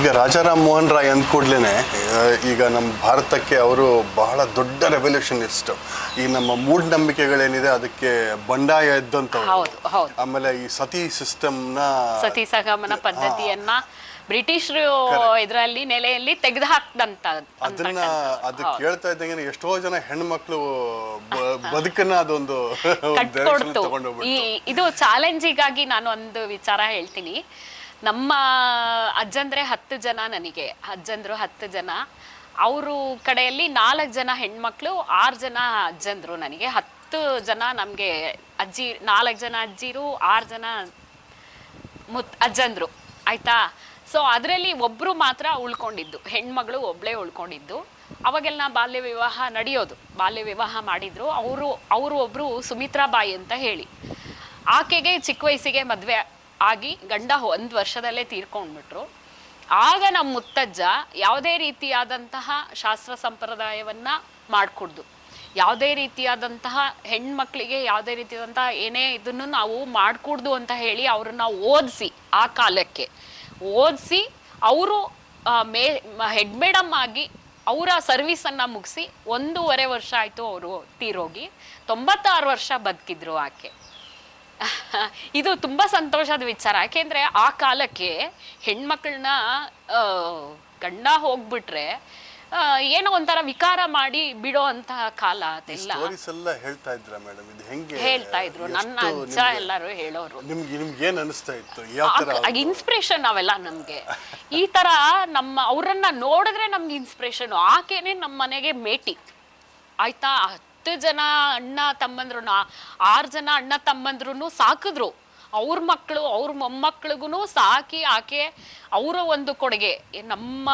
ಈಗ ರಾಜಾರಾಮ್ ಮೋಹನ್ ರಾಯ್ ಅಂದ ಕೂಡಲೇ ಈಗ ನಮ್ಮ ಭಾರತಕ್ಕೆ ಅವರು ಬಹಳ ದೊಡ್ಡ ರೆವಲ್ಯೂಷನಿಸ್ಟ್. ಈ ನಮ್ಮ ಮೂಢನಂಬಿಕೆಗಳೇನಿದೆ ಅದಕ್ಕೆ ಬಂಡಾಯ ಎದ್ದಂಥವ್ರು. ಆಮೇಲೆ ಈ ಸತಿ ಸಿಸ್ಟಮ್ನ, ಸತಿ ಸಹಗಮನ ಪದ್ಧತಿಯನ್ನ ಬ್ರಿಟಿಷರು ಇದರಲ್ಲಿ ನೆಲೆಯಲ್ಲಿ ತೆಗೆದು ಹಾಕ್ದಂತ ಅದು ಕೇಳ್ತಾ ಇದ್ದಂಗೆ ಎಷ್ಟೋ ಜನ ಹೆಣ್ಮಕ್ಳು ಬದುಕನ್ನ ಅದೊಂದು ಇದು ಚಾಲೆಂಜಿಗಾಗಿ ನಾನು ಒಂದು ವಿಚಾರ ಹೇಳ್ತೀನಿ. ನಮ್ಮ ಅಜ್ಜಂದ್ರೆ 10 ಜನ, ನನಗೆ ಅಜ್ಜಂದ್ರು 10 ಜನ. ಅವರು ಕಡೆಯಲ್ಲಿ 4 ಜನ ಹೆಣ್ಮಕ್ಳು, 6 ಜನ ಅಜ್ಜಂದ್ರು. ನನಗೆ 10 ಜನ ನಮ್ಗೆ ಅಜ್ಜಿ, 4 ಜನ ಅಜ್ಜಿರು, 6 ಜನ ಅಜ್ಜಂದ್ರು, ಆಯ್ತಾ. ಸೊ ಅದರಲ್ಲಿ ಒಬ್ರು ಮಾತ್ರ ಉಳ್ಕೊಂಡಿದ್ದು, ಹೆಣ್ಮಗಳು ಒಬ್ಳೇ ಉಳ್ಕೊಂಡಿದ್ದು. ಅವಾಗೆಲ್ಲ ಬಾಲ್ಯ ವಿವಾಹ ನಡೆಯೋದು, ಬಾಲ್ಯ ವಿವಾಹ ಮಾಡಿದ್ರು. ಅವರು ಒಬ್ರು ಸುಮಿತ್ರಾಬಾಯಿ ಅಂತ ಹೇಳಿ, ಆಕೆಗೆ ಚಿಕ್ಕ ವಯಸ್ಸಿಗೆ ಮದ್ವೆ ಆಗಿ ಗಂಡ 1 ವರ್ಷದಲ್ಲೇ ತೀರ್ಕೊಂಡ್ಬಿಟ್ರು. ಆಗ ನಮ್ಮ ಮುತ್ತಜ್ಜ ಯಾವುದೇ ರೀತಿಯಾದಂತಹ ಶಾಸ್ತ್ರ ಸಂಪ್ರದಾಯವನ್ನ ಮಾಡ್ಕೊಡ್ದು, ಯಾವುದೇ ರೀತಿಯಾದಂತಹ ಹೆಣ್ಮಕ್ಳಿಗೆ ಯಾವುದೇ ರೀತಿಯಾದಂತಹ ಏನೇ ಇದನ್ನು ನಾವು ಮಾಡ್ಕೊಡ್ದು ಅಂತ ಹೇಳಿ ಅವ್ರನ್ನ ಓದಿಸಿ, ಆ ಕಾಲಕ್ಕೆ ಓದಿಸಿ ಅವರು ಹೆಡ್ ಮೇಡಮ್ ಆಗಿ ಅವರ ಸರ್ವಿಸನ್ನು ಮುಗಿಸಿ 1.5 ವರ್ಷ ಆಯಿತು ಅವರು ತೀರೋಗಿ. 96 ವರ್ಷ ಬದುಕಿದ್ರು ಆಕೆ. ಇದು ತುಂಬ ಸಂತೋಷದ ವಿಚಾರ. ಯಾಕೆಂದರೆ ಆ ಕಾಲಕ್ಕೆ ಹೆಣ್ಮಕ್ಳನ್ನ ಗಂಡ ಹೋಗ್ಬಿಟ್ರೆ ಏನೋ ಒಂಥರ ವಿಕಾರ ಮಾಡಿ ಬಿಡೋ ಅಂತಹ ಕಾಲ ಅದೆಲ್ಲ. ಹೇಳ್ತಾ ಇದ್ರ ಮೇಡಮ್, ಇದು ಹೆಂಗೆ ಹೇಳ್ತಾ ಇದ್ರು, ನನ್ನ ಅಜ್ಜ ಎಲ್ಲರೂ ಹೇಳೋರು. ನಿಮ್ಗೆ ಏನ್ ಅನಿಸ್ತಾ ಇತ್ತು? ಇನ್ಸ್ಪಿರೇಷನ್ ಅವೆಲ್ಲ ನಮ್ಗೆ. ಈ ತರ ಅವರನ್ನ ನೋಡಿದ್ರೆ ನಮ್ಗೆ ಇನ್ಸ್ಪಿರೇಷನ್. ಆಕೆನೆ ನಮ್ಮ ಮನೆಗೆ ಮೇಟಿ, ಆಯ್ತಾ. 10 ಜನ ಅಣ್ಣ ತಮ್ಮಂದ್ರು, 6 ಜನ ಅಣ್ಣ ತಮ್ಮಂದ್ರು ಸಾಕಿದ್ರು. ಅವ್ರ ಮಕ್ಕಳು, ಅವ್ರ ಮೊಮ್ಮಕ್ಳಿಗೂ ಸಾಕಿ ಆಕೆ ಅವರ ಒಂದು ಕೊಡುಗೆ. ನಮ್ಮ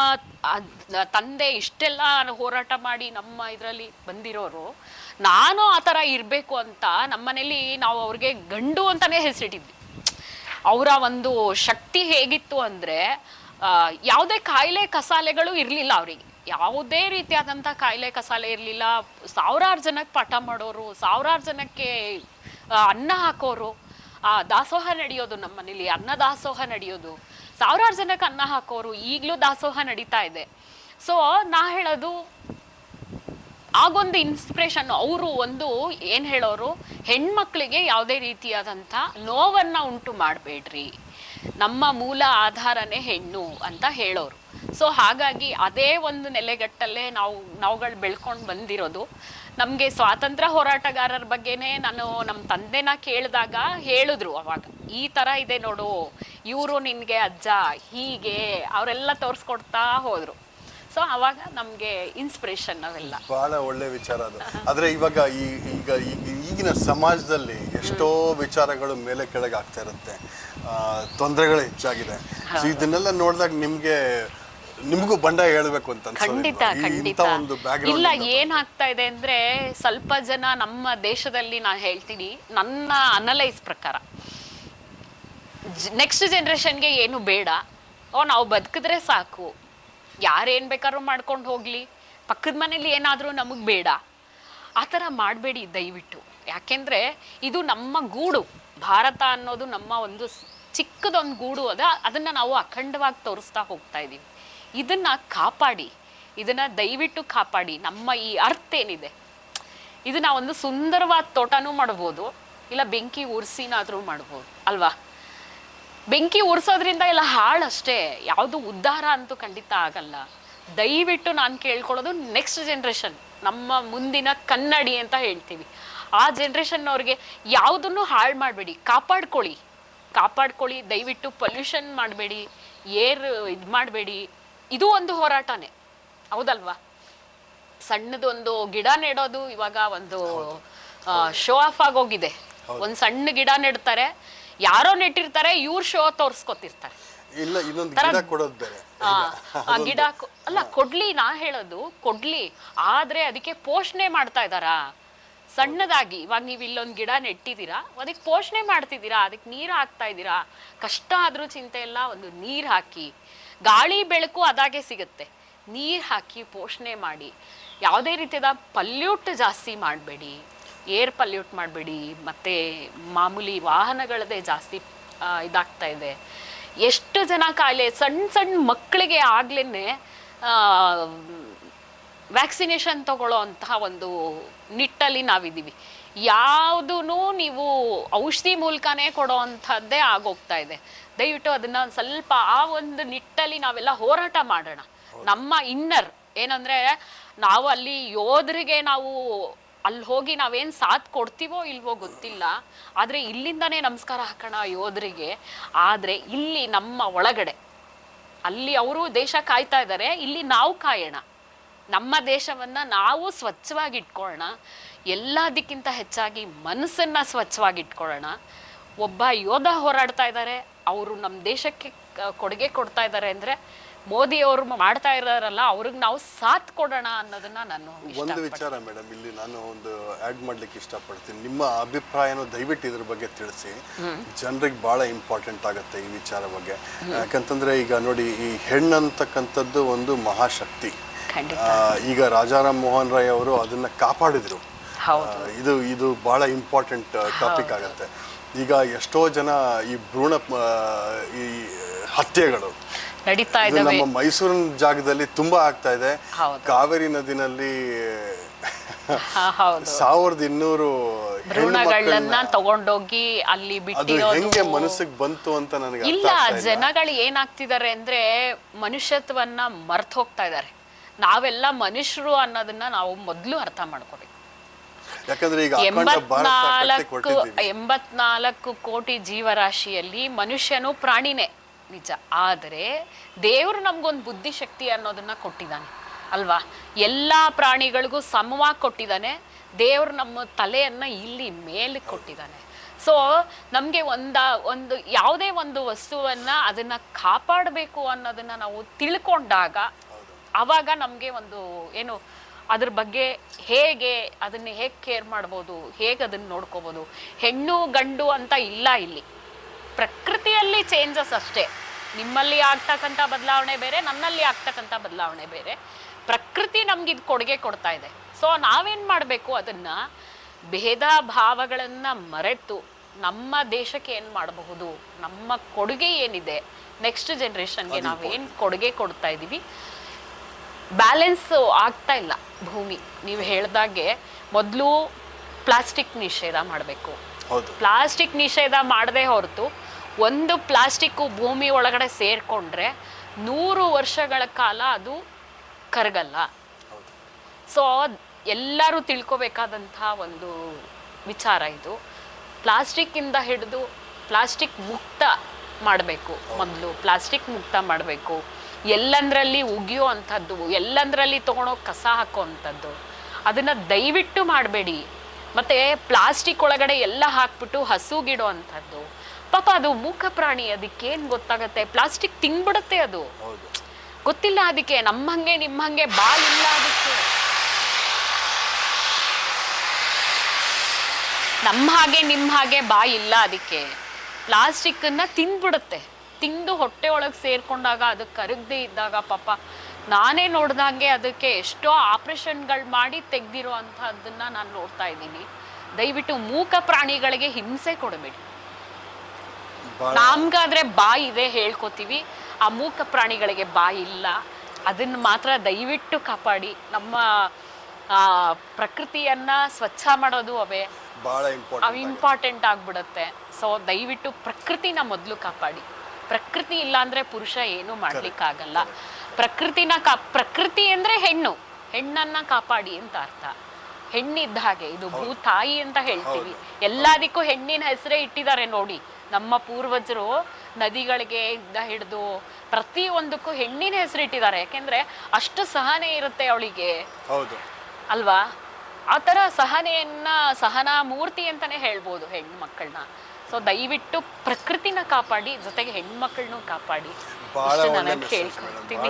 ತಂದೆ ಇಷ್ಟೆಲ್ಲ ಹೋರಾಟ ಮಾಡಿ ನಮ್ಮ ಇದರಲ್ಲಿ ಬಂದಿರೋರು, ನಾನು ಆ ಥರ ಇರಬೇಕು ಅಂತ ನಮ್ಮನೇಲಿ ನಾವು ಅವ್ರಿಗೆ ಗಂಡು ಅಂತಾನೆ ಹೆಸರಿಟ್ಟಿದ್ವಿ. ಅವರ ಒಂದು ಶಕ್ತಿ ಹೇಗಿತ್ತು ಅಂದರೆ, ಯಾವುದೇ ಕಾಯಿಲೆ ಕಸಾಲೆಗಳು ಇರಲಿಲ್ಲ ಅವರಿಗೆ. ಯಾವುದೇ ರೀತಿಯಾದಂಥ ಕಾಯಿಲೆ ಕಸಾಲೆ ಇರಲಿಲ್ಲ. 1000 ಜನಕ್ಕೆ ಪಾಠ ಮಾಡೋರು, 1000 ಜನಕ್ಕೆ ಅನ್ನ ಹಾಕೋರು. ದಾಸೋಹ ನಡೆಯೋದು ನಮ್ಮ ಮನೇಲಿ, ಅನ್ನ ದಾಸೋಹ ನಡೆಯೋದು. 1000 ಜನಕ್ಕೆ ಅನ್ನ ಹಾಕೋರು. ಈಗಲೂ ದಾಸೋಹ ನಡೀತಾ ಇದೆ. ಸೊ ನಾ ಹೇಳೋದು, ಆಗೊಂದು ಇನ್ಸ್ಪಿರೇಷನ್. ಅವರು ಒಂದು ಏನು ಹೇಳೋರು, ಹೆಣ್ಮಕ್ಳಿಗೆ ಯಾವುದೇ ರೀತಿಯಾದಂಥ ನೋವನ್ನ ಉಂಟು ಮಾಡಬೇಡ್ರಿ, ನಮ್ಮ ಮೂಲ ಆಧಾರನೇ ಹೆಣ್ಣು ಅಂತ ಹೇಳೋರು. ಸೊ ಹಾಗಾಗಿ ಅದೇ ಒಂದು ನೆಲೆಗಟ್ಟಲ್ಲೇ ನಾವುಗಳು ಬೆಳ್ಕೊಂಡು ಬಂದಿರೋದು. ನಮಗೆ ಸ್ವಾತಂತ್ರ್ಯ ಹೋರಾಟಗಾರರ ಬಗ್ಗೆನೇ ನಾನು ನಮ್ಮ ತಂದೆನ ಕೇಳಿದಾಗ ಹೇಳಿದ್ರು, ಅವಾಗ ಈ ಥರ ಇದೆ ನೋಡು, ಇವರು ನಿನಗೆ ಅಜ್ಜ ಹೀಗೆ ಅವರೆಲ್ಲ ತೋರಿಸ್ಕೊಡ್ತಾ ಹೋದರು. ಸೊ ಅವಾಗ ನಮಗೆ ಇನ್ಸ್ಪಿರೇಷನ್ ಅವೆಲ್ಲ. ಬಹಳ ಒಳ್ಳೆ ವಿಚಾರ ಅದು. ಆದರೆ ಇವಾಗ ಈಗಿನ ಸಮಾಜದಲ್ಲಿ ಎಷ್ಟೋ ವಿಚಾರಗಳು ಮೇಲೆ ಕೆಳಗೆ ಆಗ್ತಾ ಇರುತ್ತೆ, ತೊಂದರೆಗಳು ಹೆಚ್ಚಾಗಿದೆ. ಇದನ್ನೆಲ್ಲ ನೋಡಿದಾಗ ನಿಮಗೂ ಬಂಡ ಹೇಳ್ಬೇಕು ಅಂತ ಖಂಡಿತ ಇಲ್ಲ. ಏನಾಗ್ತಾ ಇದೆ ಅಂದ್ರೆ, ಸ್ವಲ್ಪ ಜನ ನಮ್ಮ ದೇಶದಲ್ಲಿ ನಾನು ಹೇಳ್ತೀನಿ, ನನ್ನ ಅನಲೈಸ್ ಪ್ರಕಾರ ನೆಕ್ಸ್ಟ್ ಜನರೇಷನ್ಗೆ ಏನು ಬೇಡ, ನಾವು ಬದುಕಿದ್ರೆ ಸಾಕು, ಯಾರೇನು ಬೇಕಾದ್ರೂ ಮಾಡ್ಕೊಂಡು ಹೋಗ್ಲಿ, ಪಕ್ಕದ ಮನೇಲಿ ಏನಾದರೂ ನಮಗೆ ಬೇಡ, ಆ ಥರ ಮಾಡಬೇಡಿ ದಯವಿಟ್ಟು. ಯಾಕೆಂದರೆ ಇದು ನಮ್ಮ ಗೂಡು, ಭಾರತ ಅನ್ನೋದು ನಮ್ಮ ಒಂದು ಚಿಕ್ಕದೊಂದು ಗೂಡು. ಅದನ್ನು ನಾವು ಅಖಂಡವಾಗಿ ತೋರಿಸ್ತಾ ಹೋಗ್ತಾ ಇದ್ದೀವಿ. ಇದನ್ನ ಕಾಪಾಡಿ, ಇದನ್ನ ದಯವಿಟ್ಟು ಕಾಪಾಡಿ. ನಮ್ಮ ಈ ಅರ್ಥ ಏನಿದೆ, ಇದನ್ನ ಒಂದು ಸುಂದರವಾದ ತೋಟನೂ ಮಾಡ್ಬೋದು, ಇಲ್ಲ ಬೆಂಕಿ ಉರ್ಸಿನಾದ್ರೂ ಮಾಡ್ಬೋದು ಅಲ್ವಾ. ಬೆಂಕಿ ಉರ್ಸೋದ್ರಿಂದ ಎಲ್ಲ ಹಾಳಷ್ಟೇ, ಯಾವುದು ಉದ್ಧಾರ ಅಂತೂ ಖಂಡಿತ ಆಗಲ್ಲ. ದಯವಿಟ್ಟು ನಾನು ಕೇಳ್ಕೊಳ್ಳೋದು, ನೆಕ್ಸ್ಟ್ ಜನ್ರೇಷನ್, ನಮ್ಮ ಮುಂದಿನ ಕನ್ನಡಿ ಅಂತ ಹೇಳ್ತೀವಿ, ಆ ಜನ್ರೇಷನ್ನವ್ರಿಗೆ ಯಾವುದನ್ನು ಹಾಳು ಮಾಡಬೇಡಿ, ಕಾಪಾಡ್ಕೊಳ್ಳಿ. ದಯವಿಟ್ಟು ಪೊಲ್ಯೂಷನ್ ಮಾಡಬೇಡಿ, ಏರ್ ಇದು ಮಾಡಬೇಡಿ. ಇದು ಒಂದು ಹೋರಾಟನೇ, ಹೌದಲ್ವಾ. ಸಣ್ಣದೊಂದು ಗಿಡ ನೆಡೋದು ಇವಾಗ ಒಂದು ಶೋ ಆಫ್ ಆಗೋಗಿದೆ. ಒಂದು ಸಣ್ಣ ಗಿಡ ನೆಡ್ತಾರೆ, ಯಾರೋ ನೆಟ್ಟಿರ್ತಾರೆ, ಇವ್ರು ಶೋ ತೋರಿಸ್ಕೊತಿರ್ತಾರೆ. ಗಿಡ ಅಲ್ಲ ಕೊಡ್ಲಿ, ನಾ ಹೇಳೋದು ಕೊಡ್ಲಿ, ಆದ್ರೆ ಅದಕ್ಕೆ ಪೋಷಣೆ ಮಾಡ್ತಾ ಇದ್ದಾರಾ ಸಣ್ಣದಾಗಿ. ಇವಾಗ ನೀವು ಇಲ್ಲೊಂದು ಗಿಡ ನೆಟ್ಟಿದ್ದೀರಾ, ಅದಕ್ಕೆ ಪೋಷಣೆ ಮಾಡ್ತಿದ್ದೀರಾ, ಅದಕ್ಕೆ ನೀರು ಹಾಕ್ತಾ ಇದ್ದೀರಾ. ಕಷ್ಟ ಆದ್ರೂ ಚಿಂತೆ ಇಲ್ಲ, ಒಂದು ನೀರು ಹಾಕಿ, ಗಾಳಿ ಬೆಳಕು ಅದಾಗೆ ಸಿಗುತ್ತೆ, ನೀರು ಹಾಕಿ ಪೋಷಣೆ ಮಾಡಿ. ಯಾವುದೇ ರೀತಿಯಾದ ಪಲ್ಯೂಟ್ ಜಾಸ್ತಿ ಮಾಡಬೇಡಿ, ಏರ್ ಪಲ್ಯೂಟ್ ಮಾಡಬೇಡಿ. ಮತ್ತು ಮಾಮೂಲಿ ವಾಹನಗಳದೇ ಜಾಸ್ತಿ ಇದಾಗ್ತಾ ಇದೆ. ಎಷ್ಟು ಜನ ಕಾಯಿಲೆ ಸಣ್ಣ ಸಣ್ಣ ಮಕ್ಕಳಿಗೆ ಆಗ್ಲೇನೆ ವ್ಯಾಕ್ಸಿನೇಷನ್ ತಗೊಳ್ಳೋ ಅಂತಹ ಒಂದು ನಿಟ್ಟಲ್ಲಿ ನಾವಿದ್ದೀವಿ. ಯಾವುದೂ ನೀವು ಔಷಧಿ ಮೂಲಕನೇ ಕೊಡೋ ಅಂಥದ್ದೇ ಆಗೋಗ್ತಾ ಇದೆ. ದಯವಿಟ್ಟು ಅದನ್ನ ಒಂದು ಸ್ವಲ್ಪ ಆ ಒಂದು ನಿಟ್ಟಲ್ಲಿ ನಾವೆಲ್ಲ ಹೋರಾಟ ಮಾಡೋಣ. ನಮ್ಮ ಇನ್ನರ್ ಏನಂದ್ರೆ ನಾವು ಅಲ್ಲಿ ಯೋಧರಿಗೆ ನಾವು ಅಲ್ಲಿ ಹೋಗಿ ನಾವೇನು ಸಾಥ್ ಕೊಡ್ತೀವೋ ಇಲ್ವೋ ಗೊತ್ತಿಲ್ಲ, ಆದರೆ ಇಲ್ಲಿಂದನೇ ನಮಸ್ಕಾರ ಹಾಕೋಣ ಯೋಧರಿಗೆ. ಆದರೆ ಇಲ್ಲಿ ನಮ್ಮ ಒಳಗಡೆ ಅಲ್ಲಿ ಅವರು ದೇಶ ಕಾಯ್ತಾ ಇದ್ದಾರೆ, ಇಲ್ಲಿ ನಾವು ಕಾಯೋಣ. ನಮ್ಮ ದೇಶವನ್ನ ನಾವು ಸ್ವಚ್ಛವಾಗಿ ಇಟ್ಕೊಳ್ಳೋಣ. ಎಲ್ಲದಕ್ಕಿಂತ ಹೆಚ್ಚಾಗಿ ಮನಸ್ಸನ್ನ ಸ್ವಚ್ಛವಾಗಿ ಇಟ್ಕೊಳ್ಳೋಣ. ಒಬ್ಬ ಯೋಧ ಹೋರಾಡ್ತಾ ಇದ್ದಾರೆ, ಅವರು ನಮ್ಮ ದೇಶಕ್ಕೆ ಕೊಡುಗೆ ಕೊಡ್ತಾ ಇದ್ದಾರೆ ಅಂದ್ರೆ ಮೋದಿ ಅವರು ಮಾಡ್ತಾ ಇದ್ದಾರಲ್ಲ, ಅವ್ರಿಗೆ ನಾವು ಸಾಥ್ ಕೊಡೋಣ ಅನ್ನೋದನ್ನ ನಾನು ಒಂದು ವಿಚಾರ ಮೇಡಮ್ ಇಲ್ಲಿ ನಾನು ಒಂದು ಆ್ಯಡ್ ಮಾಡ್ಲಿಕ್ಕೆ ಇಷ್ಟಪಡ್ತೀನಿ. ನಿಮ್ಮ ಅಭಿಪ್ರಾಯನೂ ದಯವಿಟ್ಟು ಇದ್ರ ಬಗ್ಗೆ ತಿಳಿಸಿ. ಜನರಿಗೆ ಬಹಳ ಇಂಪಾರ್ಟೆಂಟ್ ಆಗುತ್ತೆ ಈ ವಿಚಾರ ಬಗ್ಗೆ. ಯಾಕಂತಂದ್ರೆ ಈಗ ನೋಡಿ, ಈ ಹೆಣ್ಣು ಅಂತಕ್ಕಂಥದ್ದು ಒಂದು ಮಹಾಶಕ್ತಿ. ಈಗ ರಾಜಾರಾಮ್ ಮೋಹನ್ ರಾಯ್ ಅವರು ಅದನ್ನ ಕಾಪಾಡಿದ್ರು. ಇದು ಇದು ಬಹಳ ಇಂಪಾರ್ಟೆಂಟ್ ಟಾಪಿಕ್ ಆಗುತ್ತೆ. ಈಗ ಎಷ್ಟೋ ಜನ ಈ ಭ್ರೂಣ ಈ ಹತ್ಯೆಗಳು ನಡೀತಾ ಇದೆ. ನಮ್ಮ ಮೈಸೂರಿನ ಜಾಗದಲ್ಲಿ ತುಂಬಾ ಆಗ್ತಾ ಇದೆ. ಕಾವೇರಿ ನದಿನಲ್ಲಿ 1200 ಭ್ರೂಣಗಳನ್ನ ತಗೊಂಡೋಗಿ ಅಲ್ಲಿ ಬಿಟ್ಟಿರೋದು ಹೆಂಗೆ ಮನಸ್ಸಿಗೆ ಬಂತು ಅಂತ ನನಗೆ ಇಲ್ಲ. ಜನಗಳು ಏನಾಗ್ತಿದ್ದಾರೆ ಅಂದ್ರೆ ಮನುಷ್ಯತ್ವನ್ನ ಮರ್ತು ಹೋಗ್ತಾ ಇದ್ದಾರೆ. ನಾವೆಲ್ಲ ಮನುಷ್ಯರು ಅನ್ನೋದನ್ನ ನಾವು ಮೊದಲು ಅರ್ಥ ಮಾಡ್ಕೋಬೇಕು. ಯಾಕಂದ್ರೆ ಈಗ 84 ಕೋಟಿ ಜೀವರಾಶಿಯಲ್ಲಿ ಮನುಷ್ಯನು ಪ್ರಾಣಿನೇ ನಿಜ, ಆದರೆ ದೇವರು ನಮ್ಗೊಂದು ಬುದ್ಧಿಶಕ್ತಿ ಅನ್ನೋದನ್ನ ಕೊಟ್ಟಿದ್ದಾನೆ ಅಲ್ವಾ. ಎಲ್ಲಾ ಪ್ರಾಣಿಗಳಿಗೂ ಸಮವಾಗಿ ಕೊಟ್ಟಿದ್ದಾನೆ ದೇವರು. ನಮ್ಮ ತಲೆಯನ್ನ ಇಲ್ಲಿ ಮೇಲೆ ಕೊಟ್ಟಿದ್ದಾನೆ. ಸೊ ನಮ್ಗೆ ಒಂದು ಯಾವುದೇ ಒಂದು ವಸ್ತುವನ್ನ ಅದನ್ನ ಕಾಪಾಡಬೇಕು ಅನ್ನೋದನ್ನ ನಾವು ತಿಳ್ಕೊಂಡಾಗ ಆವಾಗ ನಮ್ಗೆ ಒಂದು ಏನು ಅದ್ರ ಬಗ್ಗೆ ಹೇಗೆ ಕೇರ್ ಮಾಡ್ಬೋದು, ಹೇಗೆ ಅದನ್ನ ನೋಡ್ಕೋಬೋದು. ಹೆಣ್ಣು ಗಂಡು ಅಂತ ಇಲ್ಲ ಇಲ್ಲಿ, ಪ್ರಕೃತಿಯಲ್ಲಿ ಚೇಂಜಸ್ ಅಷ್ಟೇ. ನಿಮ್ಮಲ್ಲಿ ಆಗ್ತಕ್ಕಂಥ ಬದಲಾವಣೆ ಬೇರೆ, ನನ್ನಲ್ಲಿ ಆಗ್ತಕ್ಕಂಥ ಬದಲಾವಣೆ ಬೇರೆ. ಪ್ರಕೃತಿ ನಮ್ಗೆ ಇದು ಕೊಡುಗೆ ಕೊಡ್ತಾ ಇದೆ. ಸೊ ನಾವೇನ್ ಮಾಡಬೇಕು, ಅದನ್ನ ಭೇದ ಭಾವಗಳನ್ನ ಮರೆತು ನಮ್ಮ ದೇಶಕ್ಕೆ ಏನ್ ಮಾಡಬಹುದು, ನಮ್ಮ ಕೊಡುಗೆ ಏನಿದೆ, ನೆಕ್ಸ್ಟ್ ಜನರೇಷನ್ಗೆ ನಾವೇನ್ ಕೊಡುಗೆ ಕೊಡ್ತಾ ಇದೀವಿ, ಬ್ಯಾಲೆನ್ಸ್ ಆಗ್ತಾ ಇಲ್ಲ ಭೂಮಿ. ನೀವು ಹೇಳ್ದಾಗೆ ಮೊದಲು ಪ್ಲಾಸ್ಟಿಕ್ ನಿಷೇಧ ಮಾಡಬೇಕು. ಪ್ಲಾಸ್ಟಿಕ್ ನಿಷೇಧ ಮಾಡದೆ ಹೊರತು ಒಂದು ಪ್ಲಾಸ್ಟಿಕ್ ಭೂಮಿ ಒಳಗಡೆ ಸೇರ್ಕೊಂಡ್ರೆ 100 ವರ್ಷಗಳ ಕಾಲ ಅದು ಕರಗಲ್ಲ. ಸೊ ಎಲ್ಲರೂ ತಿಳ್ಕೊಬೇಕಾದಂಥ ಒಂದು ವಿಚಾರ ಇದು. ಪ್ಲಾಸ್ಟಿಕ್ ಇಂದ ಹಿಡಿದು ಪ್ಲಾಸ್ಟಿಕ್ ಮುಕ್ತ ಮಾಡಬೇಕು. ಮೊದಲು ಪ್ಲಾಸ್ಟಿಕ್ ಮುಕ್ತ ಮಾಡಬೇಕು. ಎಲ್ಲಂದ್ರಲ್ಲಿ ಉಗಿಯೋ ಅಂಥದ್ದು, ಎಲ್ಲಂದ್ರಲ್ಲಿ ತಗೊಳೋ ಕಸ ಹಾಕೋ ಅಂಥದ್ದು ಅದನ್ನ ದಯವಿಟ್ಟು ಮಾಡಬೇಡಿ. ಮತ್ತೆ ಪ್ಲಾಸ್ಟಿಕ್ ಒಳಗಡೆ ಎಲ್ಲ ಹಾಕ್ಬಿಟ್ಟು ಹಸುಗಿಡೋ ಅಂಥದ್ದು, ಪಾಪ ಅದು ಮೂಕ ಪ್ರಾಣಿ, ಅದಕ್ಕೇನ್ ಗೊತ್ತಾಗತ್ತೆ? ಪ್ಲಾಸ್ಟಿಕ್ ತಿಂದ್ಬಿಡುತ್ತೆ, ಅದು ಗೊತ್ತಿಲ್ಲ ಅದಕ್ಕೆ. ನಮ್ಮಂಗೆ ನಿಮ್ಮಂಗೆ ಬಾಲ್ ಇಲ್ಲ ಅದಕ್ಕೆ. ನಮ್ಮ ಹಾಗೆ ನಿಮ್ಮ ಹಾಗೆ ಬಾಯಿ ಇಲ್ಲ ಅದಕ್ಕೆ. ಪ್ಲಾಸ್ಟಿಕ್ ಅನ್ನ ತಿಂದ್ಬಿಡುತ್ತೆ. ತಿಂದು ಹೊಟ್ಟೆ ಒಳಗೆ ಸೇರ್ಕೊಂಡಾಗ ಅದಕ್ಕೆ ಕರಗದೆ ಇದ್ದಾಗ ಪಾಪ ನಾನೇ ನೋಡ್ದಂಗೆ ಅದಕ್ಕೆ ಎಷ್ಟೋ ಆಪರೇಷನ್ಗಳು ಮಾಡಿ ತೆಗ್ದಿರೋ ಅಂಥದ್ದನ್ನ ನಾನು ನೋಡ್ತಾ ಇದ್ದೀನಿ. ದಯವಿಟ್ಟು ಮೂಕ ಪ್ರಾಣಿಗಳಿಗೆ ಹಿಂಸೆ ಕೊಡಬೇಡಿ. ನಮ್ಗಾದ್ರೆ ಬಾಯಿ ಇದೆ ಹೇಳ್ಕೊತೀವಿ, ಆ ಮೂಕ ಪ್ರಾಣಿಗಳಿಗೆ ಬಾಯಿ ಇಲ್ಲ. ಅದನ್ನ ಮಾತ್ರ ದಯವಿಟ್ಟು ಕಾಪಾಡಿ. ನಮ್ಮ ಪ್ರಕೃತಿಯನ್ನ ಸ್ವಚ್ಛ ಮಾಡೋದು ಅವೇ ಇಂಪಾರ್ಟೆಂಟ್ ಆಗ್ಬಿಡುತ್ತೆ. ಸೊ ದಯವಿಟ್ಟು ಪ್ರಕೃತಿನ ಮೊದಲು ಕಾಪಾಡಿ. ಪ್ರಕೃತಿ ಇಲ್ಲ ಅಂದ್ರೆ ಪುರುಷ ಏನು ಮಾಡ್ಲಿಕ್ಕಾಗಲ್ಲ. ಪ್ರಕೃತಿ ಅಂದ್ರೆ ಹೆಣ್ಣನ್ನ ಕಾಪಾಡಿ ಅಂತ ಅರ್ಥ. ಹೆಣ್ಣಿದ್ದ ಹಾಗೆ, ಇದು ಭೂತಾಯಿ ಅಂತ ಹೇಳ್ತೀವಿ. ಎಲ್ಲದಕ್ಕೂ ಹೆಣ್ಣಿನ ಹೆಸರೇ ಇಟ್ಟಿದ್ದಾರೆ ನೋಡಿ. ನಮ್ಮ ಪೂರ್ವಜರು ನದಿಗಳಿಗೆ ಹಿಡಿದು ಪ್ರತಿಯೊಂದಕ್ಕೂ ಹೆಣ್ಣಿನ ಹೆಸರು ಇಟ್ಟಿದ್ದಾರೆ. ಯಾಕೆಂದ್ರೆ ಅಷ್ಟು ಸಹನೆ ಇರುತ್ತೆ ಅವಳಿಗೆ, ಅಲ್ವಾ? ಆ ತರ ಸಹನಾ ಮೂರ್ತಿ ಅಂತಾನೆ ಹೇಳ್ಬೋದು ಹೆಣ್ಣು ಮಕ್ಕಳನ್ನ. ಸೊ ದಯವಿಟ್ಟು ಪ್ರಕೃತಿನ ಕಾಪಾಡಿ, ಜೊತೆಗೆ ಹೆಣ್ಮಕ್ಳನ್ನೂ ಕಾಪಾಡಿ. ನನಗೆ ಕೇಳ್ಕೊಳ್ತೀನಿ.